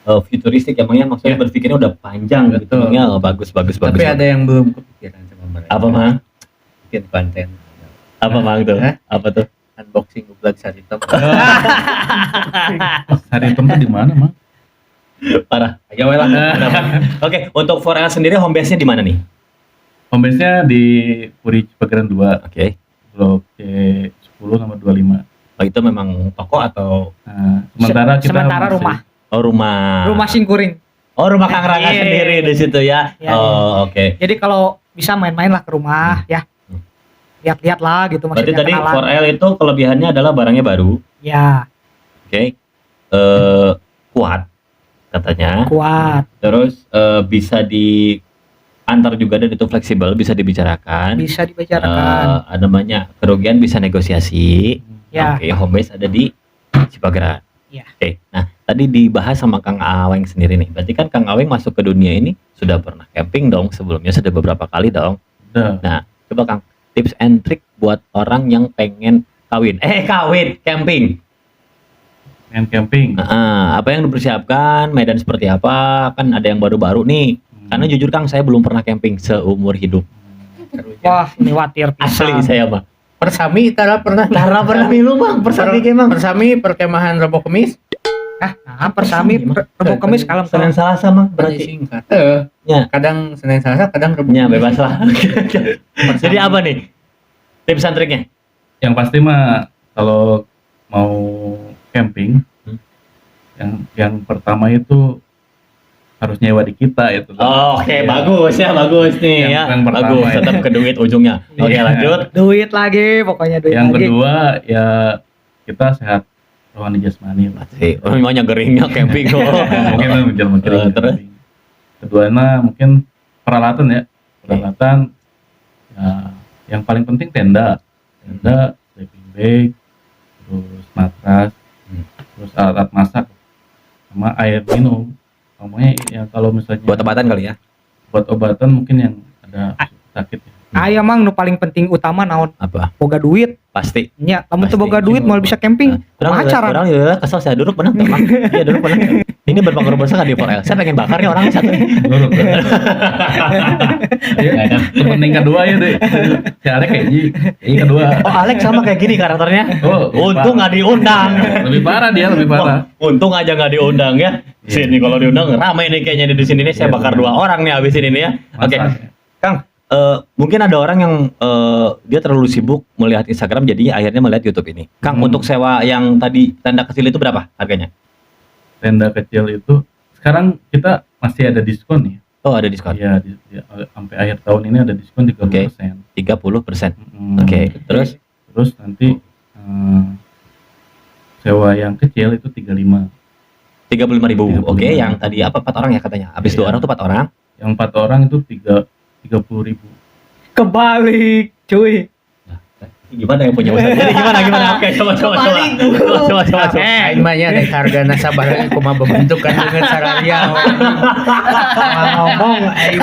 Futuristik emangnya maksudnya Ya. berpikirnya udah panjang gitu. Betul. Emangnya bagus. Tapi ada yang belum kepikiran sama mereka. apa Mang? Bikin konten. Apa Mang tuh? Hah? Apa tuh? Unboxing ublak saritem. Hari itu di mana, Mang? Parah. Ayo we lah. Oke, untuk 4L sendiri home base-nya di mana nih? Home base-nya di Puri Cipageran 2, Oke. Blok C10 nomor 25. Oh, itu memang toko atau Nah, sementara kita Sementara masih- rumah. rumah Singkuring. Oh, rumah Kang Rangga Iya. sendiri di situ ya. Iya, Oh, oke. Jadi kalau bisa main-main lah ke rumah ya. Lihat-lihat lah gitu Berarti maksudnya tadi kenalan. 4L itu kelebihannya adalah barangnya baru. Ya, Oke. Kuat katanya. kuat, Terus bisa diantar juga dan itu fleksibel, bisa dibicarakan. bisa dibicarakan. Namanya kerugian bisa negosiasi. Ya. Oke, home base ada di Cipageran. Ya. Oke. Nah, tadi dibahas sama Kang Aweng sendiri nih. Berarti kan Kang Aweng masuk ke dunia ini sudah pernah camping dong sebelumnya, sudah beberapa kali dong. Udah. Nah, coba Kang, tips and trick buat orang yang pengen kawin, camping. Main camping. Apa yang dipersiapkan, medan seperti apa, kan ada yang baru-baru nih. Karena jujur Kang, saya belum pernah camping seumur hidup. Wah, ini watir Asli pisan. saya mah. Persami Tara pernah. Tara pernah milu Bang, persami ge Bang. Persami perkemahan Rebo Kemis. Nah, persami Rebo Kemis kalem Senin Selasa Bang, Berarti berarti. singkat. Ya. Kadang Senin Selasa, kadang Rebo. Ya, bebas lah. Jadi apa nih? Tips and triknya? Yang pasti mah kalau mau camping, yang pertama itu harus nyewa di kita itu. Oh, oke, Iya. bagus nih Yang- ya. yang pertama Bagus, ya. tetap ke duit ujungnya. Oke, Iya. lanjut. Duit lagi, pokoknya duit Yang lagi. kedua ya kita sehat rohani jasmani lah. Sih, namanya geringnya camping. Mungkin menjelma Terus? Kedua mungkin peralatan ya. Peralatan ya, yang paling penting tenda, sleeping bag, terus matras, terus alat masak, sama air minum. Ngomongnya ya kalau misalnya Buat obatan kali ya. buat obatan mungkin yang ada sakit ya. Aya mang nu paling penting utama naon? Apa? Boga duit. Pasti. Nya, lamun teu Pasti. boga duit mau bisa camping. Orang Pacaran. orang ya kesel saya duduk benar Bang. Iya, duduk benar. Ini berpengaruh besar di 4L. Saya pengen bakar nih orangnya satu. Menurut ya, temen yang kedua ya deh. Si Alek kayak ini kedua. Oh, Alex sama kayak gini karakternya. Oh, Untung nggak diundang. lebih parah dia, lebih parah. Untung aja nggak diundang ya. Sini kalau diundang ramai nih kayaknya di sini nih. Saya Iya, bakar benar. 2 orang nih abisin ini ya. Oke, Masak. Kang. Mungkin ada orang yang dia terlalu sibuk melihat Instagram jadinya akhirnya melihat YouTube ini. Kang, untuk sewa yang tadi tenda kecil itu berapa harganya? Tenda kecil itu sekarang kita masih ada diskon nih. Oh, ada diskon. Iya, sampai akhir tahun ini ada diskon 30%. 30%. Mm. Oke, terus Terus nanti sewa yang kecil itu 35. 35.000. Oke, 35.000. yang tadi apa 4 orang ya katanya. Habis 2 Iya. orang tuh 4 orang. Yang 4 orang itu 30.000. Kebalik, cuy. Gimana yang punya usaha? Jadi gimana? Oke, coba. Aing mah nya dek harga sabar kumaha bentukan dengan sararia. Ngomong aing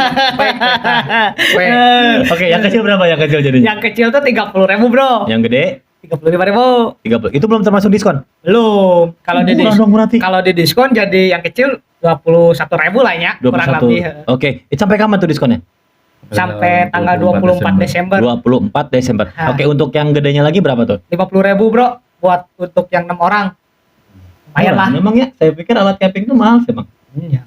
Oke, yang kecil berapa yang kecil jadinya? Yang kecil tuh 30.000 bro. Yang gede 35.000. 30. Itu belum termasuk diskon. Belum. Kalau di Murah dong berarti. kalau di diskon jadi yang kecil 21.000 lah ya, kurang 21. lebih. Oke, itu sampai kapan tuh diskonnya? Sampai tanggal 24 Desember. 24 Desember. Hah. Oke, untuk yang gedenya lagi berapa tuh? 50.000 bro, buat untuk yang 6 orang. Lumayan lah. Memang ya, saya pikir alat camping itu mahal sih, Bang. Iya.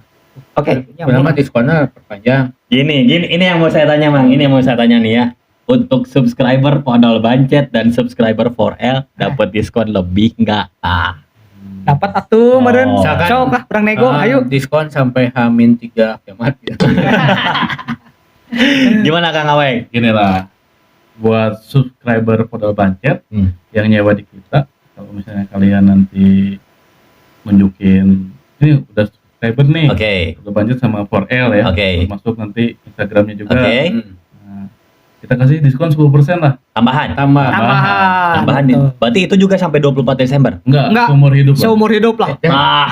Oke, berapa diskonnya perpanjang. Gini, ini yang mau saya tanya, Mang. Ini yang mau saya tanya nih ya. Untuk subscriber Podol Bancet dan subscriber 4L dapat diskon lebih nggak? Dapat atuh Oh. meureun. Misalkan, Sok lah kurang nego, ayo. Diskon sampai H-3 kiamat gitu. Gimana Kang Aweng? Gini lah, buat subscriber Podol Bancet yang nyewa di kita, kalau misalnya kalian nanti nunjukin ini udah subscriber nih, Oke. Podol Bancet sama 4L ya, Oke. masuk nanti Instagramnya juga. Oke. Nah, kita kasih diskon 10% lah. Tambahan. Tambahan. Di, berarti itu juga sampai 24 Desember. Enggak. Seumur hidup lah. Seumur hidup lah.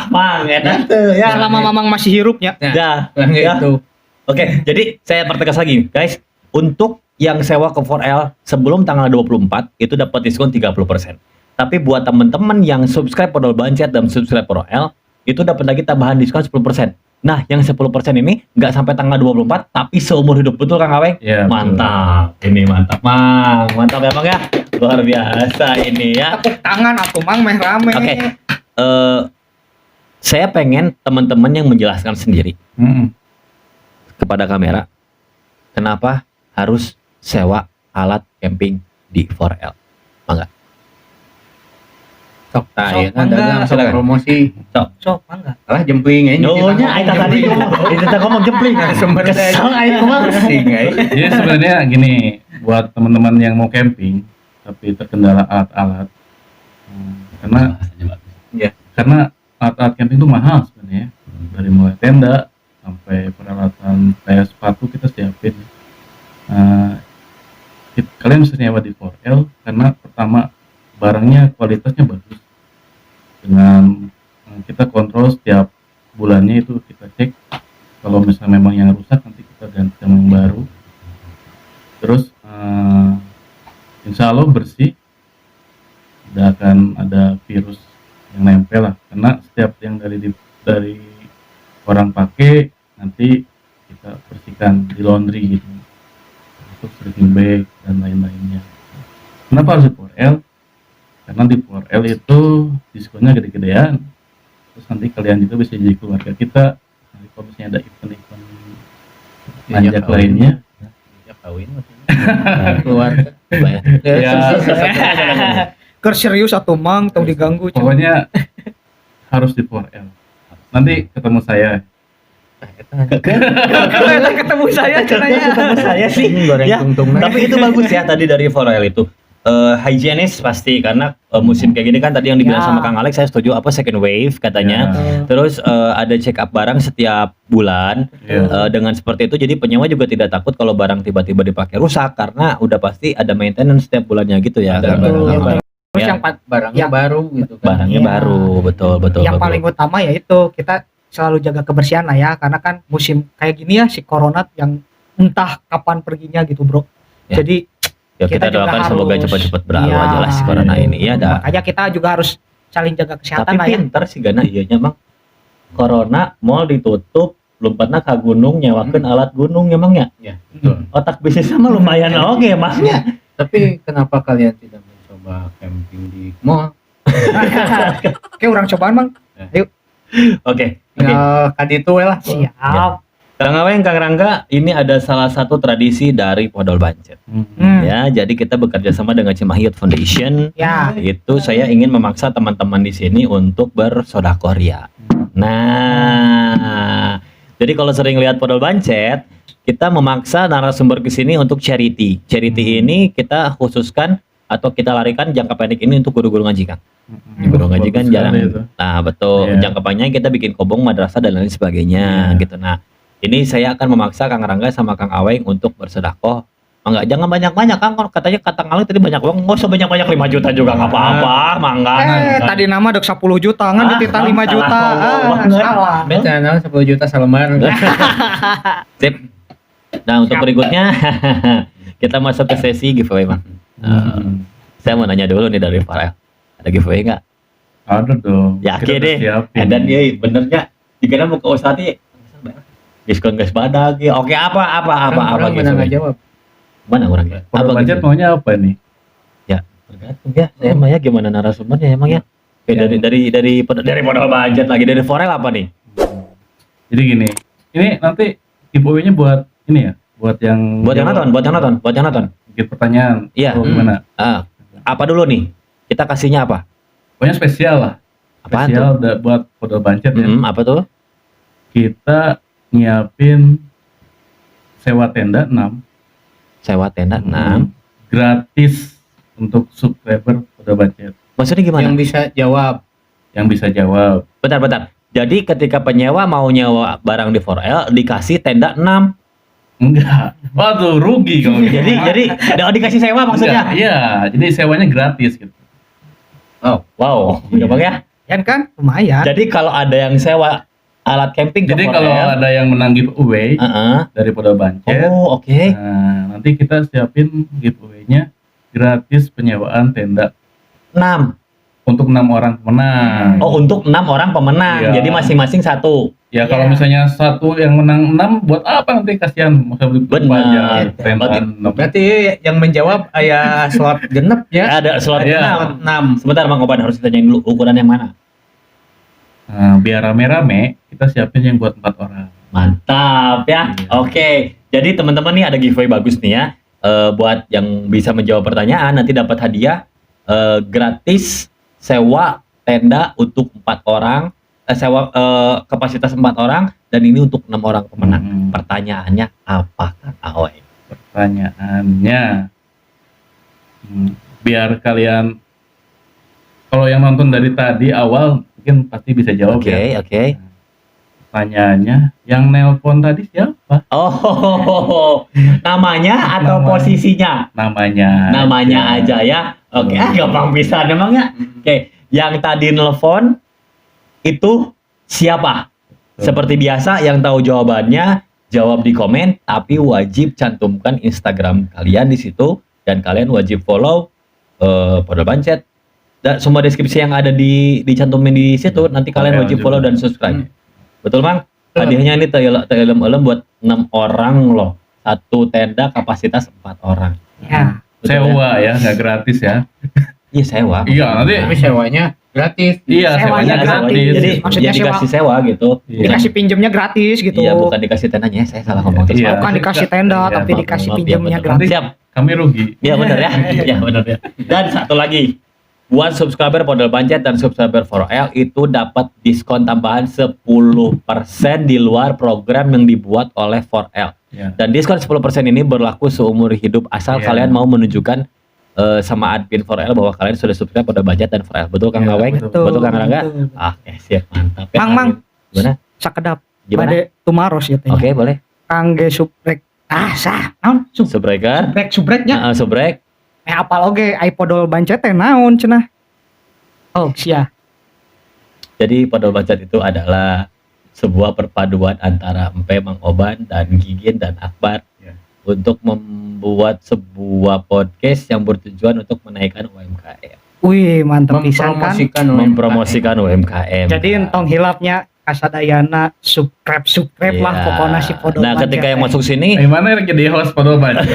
Mang, enak tuh ya. Selama mamang masih hirupnya. Ya. Ya. Gitu. Oke, jadi saya pertegas lagi, guys. Untuk yang sewa ke 4L sebelum tanggal 24 itu dapat diskon 30%. Tapi buat teman-teman yang subscribe Podol Bancet dan subscribe 4L itu dapat lagi tambahan diskon 10%. Nah, yang 10% ini nggak sampai tanggal 24 tapi seumur hidup, betul Kang Aweng? Iya, betul. Mantap. Ini mantap, Mang. Mantap ya, Bang ya. Luar biasa ini ya. Tepuk tangan atuh mang meh rame. Oke. Saya pengen teman-teman yang menjelaskan sendiri kepada kamera kenapa harus sewa alat camping di 4L. Mangga. Sok ta Sok, ya kan mangga. dagang sok Silakan. promosi. Sok mangga. Alah jempling aja. Nyonya aita tadi itu ngomong jempling. Sumber daya. Kesel aing kumaha. Jadi sebenarnya gini, buat teman-teman yang mau camping tapi terkendala alat-alat, karena Iya. karena alat-alat camping itu mahal sebenarnya, dari mulai tenda sampai peralatan kayak sepatu kita siapin. Kalian bisa nyewa di 4L karena pertama barangnya kualitasnya bagus, dengan kita kontrol setiap bulannya, itu kita cek kalau misalnya memang yang rusak nanti kita ganti sama yang baru. Terus insya Allah bersih, tidak akan ada virus yang nempel lah, karena setiap yang dari orang pakai nanti kita bersihkan di laundry gitu, untuk sleeping bag dan lain-lainnya. Kenapa harus di 4L? Karena di 4L itu diskonnya gede-gedean, terus nanti kalian juga bisa jadi keluarga kita. Nanti kalau misalnya ada event-event panjang lainnya, Ya kawin keluar. ya Keur serius atuh mang tong diganggu. pokoknya harus di 4L. Nanti ketemu saya. Ketemu saya caranya. Ketemu saya sih. Goreng Ya, tungtung. tapi itu bagus ya tadi dari 4L itu. Higienis pasti karena musim kayak gini kan tadi yang dibilang Ya. sama Kang Alex, saya setuju, apa second wave katanya. Ya. Terus ada check up barang setiap bulan. Ya. Dengan seperti itu jadi penyewa juga tidak takut kalau barang tiba-tiba dipakai rusak karena udah pasti ada maintenance setiap bulannya gitu ya. Ada Barang- Terus Ya. yang barangnya Ya. baru gitu kan. barangnya Iya. baru, betul. yang betul. paling utama yaitu kita selalu jaga kebersihan lah ya, karena kan musim kayak gini ya si corona yang entah kapan perginya gitu bro. Ya. Jadi Ya, kita juga doakan semoga harus- cepat-cepat berlalu Iya. aja lah si corona ini ya dah. makanya kita juga harus saling jaga kesehatan Tapi lah ya. pinter sih Gana iyanya Bang. Corona mall ditutup, belum pernah ke gunung nyewakeun alat gunung emang ya. Ya, betul. Otak bisnisnya mah lumayan oke Masnya. Tapi kenapa kalian tidak mencoba camping di mall? Oke, orang cobaan mang. Oke. Tinggal kaditu we lah. Siap. Kang Aweng, Kang Rangga, ini ada salah satu tradisi dari Podol Bancet. Ya, jadi kita bekerja sama dengan Cimahi Youth Foundation. Ya. Itu saya ingin memaksa teman-teman di sini untuk bersedekah ria. Nah, jadi kalau sering lihat Podol Bancet, kita memaksa narasumber ke sini untuk charity. Charity ini kita khususkan atau kita larikan jangka pendek ini untuk guru-guru ngaji, Kang. Guru ngaji kan Bagus jarang. sekali itu. Nah, betul. Iya. Jangka panjang kita bikin kobong, madrasah dan lain sebagainya Iya. gitu. Nah, ini saya akan memaksa Kang Rangga sama Kang Aweng untuk bersedekah Mangga, jangan banyak-banyak kan katanya kata Ngaling tadi banyak uang, nggak usah banyak-banyak 5 juta juga nggak apa-apa, mangga. Tadi nama dok 10 juta kan dititah 5 juta. Salah. Channel 10 juta Salman. Sip. Nah untuk berikutnya kita masuk ke sesi giveaway Bang. Saya mau nanya dulu nih dari Farel, ada giveaway nggak? Ada dong. Yakin Kita deh. siapin. Dan dia benernya jika mau ke usaha diskon guys badak. Oke apa Orang benar nggak jawab. Mana orangnya? Pada budget maunya apa nih? Ya tergantung ya. Saya mah ya gimana narasumbernya emang ya. Oke, Ya. dari modal budget lagi dari Forel apa nih? Jadi gini, ini nanti giveaway-nya buat ini ya, buat yang Buat yang nonton. bikin pertanyaan. Iya. Oh, gimana? Apa dulu nih? Kita kasihnya apa? Pokoknya spesial lah. Apaan Spesial buat Podol Bancet ya. Apa tuh? Kita nyiapin sewa tenda 6 Sewa tenda 6. gratis untuk subscriber Podol Bancet Maksudnya gimana? Yang bisa jawab. yang bisa jawab. Bentar. Jadi ketika penyewa mau nyewa barang di 4L dikasih tenda 6. Enggak. Waduh, rugi kalau gitu. Jadi dikasih sewa maksudnya. Enggak, iya, jadi sewanya gratis gitu. Oh, wow. Iya Bang ya. Kan lumayan. Jadi kalau ada yang sewa alat camping ke Jadi 4L, kalau ada yang menang giveaway Heeh. dari Podol Bancet, Oh, oke. nah, nanti kita siapin giveaway-nya gratis penyewaan tenda 6. untuk 6 orang pemenang. Oh, untuk 6 orang pemenang. Iya. Jadi masing-masing satu. Ya kalau misalnya satu yang menang 6 buat apa nanti kasihan masa beli Benar. tenda 6. Berarti yang menjawab ayah slot genep ya. Ada slot Iya. 6. Sebentar Bang Oban harus ditanyain dulu ukuran yang mana. Nah, biar rame-rame kita siapin yang buat 4 orang. Mantap ya. Iya. Oke. Jadi teman-teman nih ada giveaway bagus nih ya. Buat yang bisa menjawab pertanyaan nanti dapat hadiah gratis sewa tenda untuk 4 orang, sewa kapasitas 4 orang dan ini untuk 6 orang pemenang. Pertanyaannya apa Kang Aoy? Pertanyaannya biar kalian kalau yang nonton dari tadi awal mungkin pasti bisa jawab ya. Oke. Pertanyaannya yang nelpon tadi siapa? Oh, namanya atau Nama. posisinya? Namanya Aja ya. Oke, gampang bisa emangnya. Oke, yang tadi nelpon itu siapa? Seperti biasa yang tahu jawabannya jawab di komen tapi wajib cantumkan Instagram kalian di situ dan kalian wajib follow Podol Bancet dan semua deskripsi yang ada dicantumin di situ nanti kalian wajib follow dan subscribe. Betul Bang? Hadiahnya ini elem-elem buat 6 orang loh. Satu tenda kapasitas 4 orang. Ya. Betul sewa ya, nggak gratis ya. Iya sewa. Iya, nanti Tapi sewanya gratis. iya sewanya Sewanya gratis. gratis. Jadi Maksudnya ya dikasih sewa gitu. Iya. Dikasih pinjemnya gratis gitu. Iya bukan dikasih tendanya, saya salah ngomong terus. Iya. Bukan dikasih tenda Iya, tapi maaf, dikasih Maaf, pinjemnya ya, betul. gratis. Siap. Kami rugi. Iya benar ya. Iya benar ya. Dan satu lagi. Buat subscriber Podol Bancet dan subscriber 4L itu dapat diskon tambahan 10% di luar program yang dibuat oleh 4L. Ya. Dan diskon 10% ini berlaku seumur hidup asal Iya. kalian mau menunjukkan sama admin 4L bahwa kalian sudah subscribe Podol Bancet dan 4L. Betul Kang Iya, Ngaweng? betul. Betul Kang Rangga? Betul. Oke, siap mantap. Ya, Mang. Gimana? Sakedap. Gimana? Bade tumaros ya teh. Oke, boleh. Kangge subrek. Sah. Naon? Subscriber. Subreknya. Subrek. Apal oge ai Podol Bancet teh naon cenah. Oh, sia. Jadi Podol Bancet itu adalah sebuah perpaduan antara Empe, Mang Oban, dan Gigin dan Akbar Ya. untuk membuat sebuah podcast yang bertujuan untuk menaikkan UMKM, Wih, mantep pisan kan. mempromosikan UMKM. Jadi entong hilapnya kasadayana subscribe lah Iya. pokoknya si Podol Nah, Bancet ketika yang teh. masuk sini, Gimana jadi host Podol Bancet?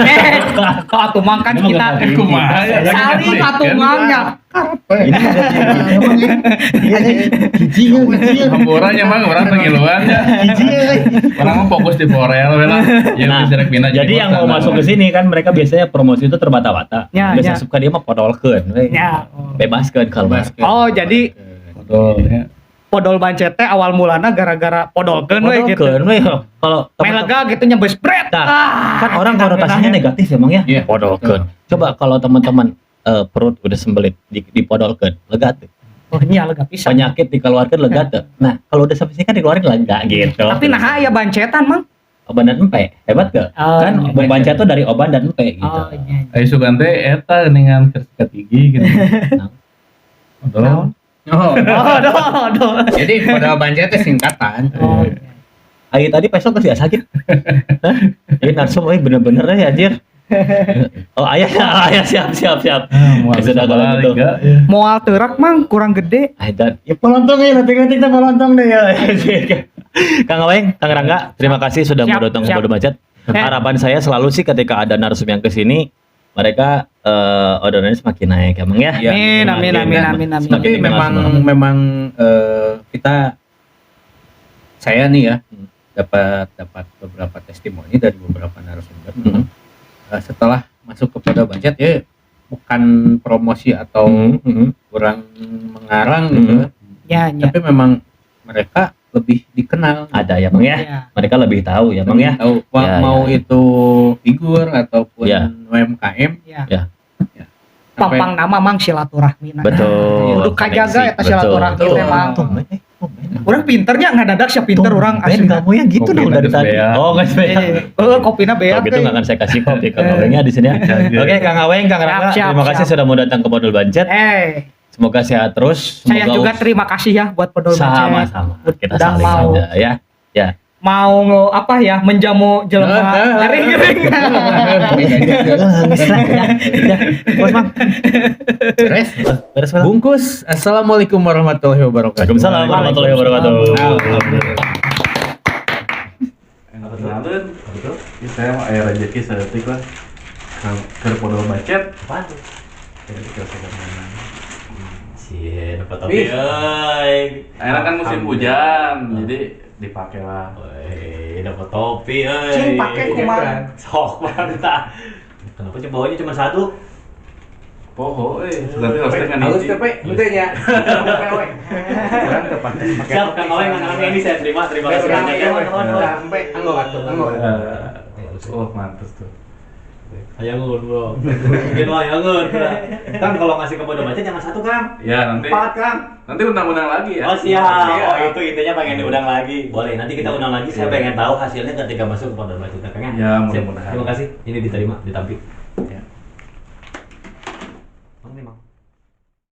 Atuh mangkan kita Kumaha ya? saling atumangnya. ini Hamburannya mah orang pengiluannya. Orang mau fokus di Forel we lah. Ya Nah, bisa rek pindah jadi yang mau host, masuk ke sini kan mereka biasanya promosi itu terbata-bata. Ya, Biasa ya. suka dia mah podolkeun we. Ya. Bebaskeun kalau Oh, jadi Podol ya. Podol Bancet teh awal mulana gara-gara podolkeun we gitu. Podolkeun we. Kalau Melega gitu nyebes bret. Nah, kan orang konotasinya negatif emang ya. Iya. Podolkeun. Coba kalau teman-teman perut udah sembelit dipodolkeun, lega tuh. Oh, nya lega pisan. Penyakit dikeluarkan lega tuh. Nah, kalau udah sampai sini kan dikeluarin lega gitu. Tapi nah aya bancetan, Mang. Oban dan empe. Hebat gak? Oh, Kan iya. Bung Panca tuh dari oban dan empe gitu. Oh iya. Ayo sugan teh eta dengan sikat gigi gitu. Odol. Oh, Aduh. jadi pada banjir itu singkatan. Oh iya. Ayo tadi besok masih sakit. Hah? Ini narsum bener-bener ya anjir. Oh ayah siap. Mau Sudah kalau gitu. Moal teurak mang kurang gede. Dan ya pelontong ya, nanti kita pelontong deh ya. Kang Aweng, Kang Rangga, terima kasih sudah mau datang ke siap. Bodo Macet. Harapan saya selalu sih ketika ada narsum yang kesini, mereka orderannya semakin naik emang ya. Iya. Amin. Tapi memang kita saya nih ya dapat beberapa testimoni dari beberapa narasumber. Setelah masuk kepada budget ya bukan promosi atau kurang mengarang gitu, Ya. tapi memang mereka lebih dikenal. Ada ya Bang ya. Ya. Mereka lebih tahu ya Bang ya. Tahu Ya, mau ya. itu figur ataupun Ya. UMKM. Ya. Sampai- Pampang nama mang silaturahmi. Betul. Kudu kajaga eta Betul. silaturahmi Betul. teh mang. Tumben. Urang pinternya ngadadak sia pinter urang asli. kamu ya gitu Kopi dong dari nggak tadi. beak. Oh nggak beak. Kopina beak. Kalau gitu nggak akan saya kasih kopi Kang Awengnya di sini ya. Oke Kang Aweng, Kang Rangga, Siap, terima kasih siap. sudah mau datang ke Bodol Budget. Semoga Sehat terus. saya juga terima kasih ya buat Podol Macet. Sama-sama. Kita Udah saling mau saja ya. mau menjamu jelema ring-ring. Bos Mang. Beres. Beres Bang. Bungkus. Assalamualaikum warahmatullahi wabarakatuh. Waalaikumsalam warahmatullahi wabarakatuh. Kebetulan saya mau air rezeki sedetik lah ke Podol Macet. Cie, dapat topi euy. Akhirnya kan musim hujan, jadi dipakai lah. Woi, dapat topi euy. Cing pakai kumaha? Sok mantap. Kenapa sih bawanya cuma satu? Poho, tapi harus dengan hiji. Siap, Kang Aweng, Kang Aweng ini saya terima kasih banyak ya. Oh, mantap tuh. Ayangun bro. Mungkin ayangun. Kang kalau ngasih ke Bodol Macet jangan satu Kang. Ya, nanti Kang. nanti undang-undang lagi ya. Oh siap. Oh itu intinya pengen diundang lagi. Boleh. Nanti kita undang lagi. Saya pengen tahu hasilnya ketika masuk ke Bodol Macet Kang ya. Ya, Siap. mudah-mudahan. Terima kasih. Ini diterima, ditampik. Ya.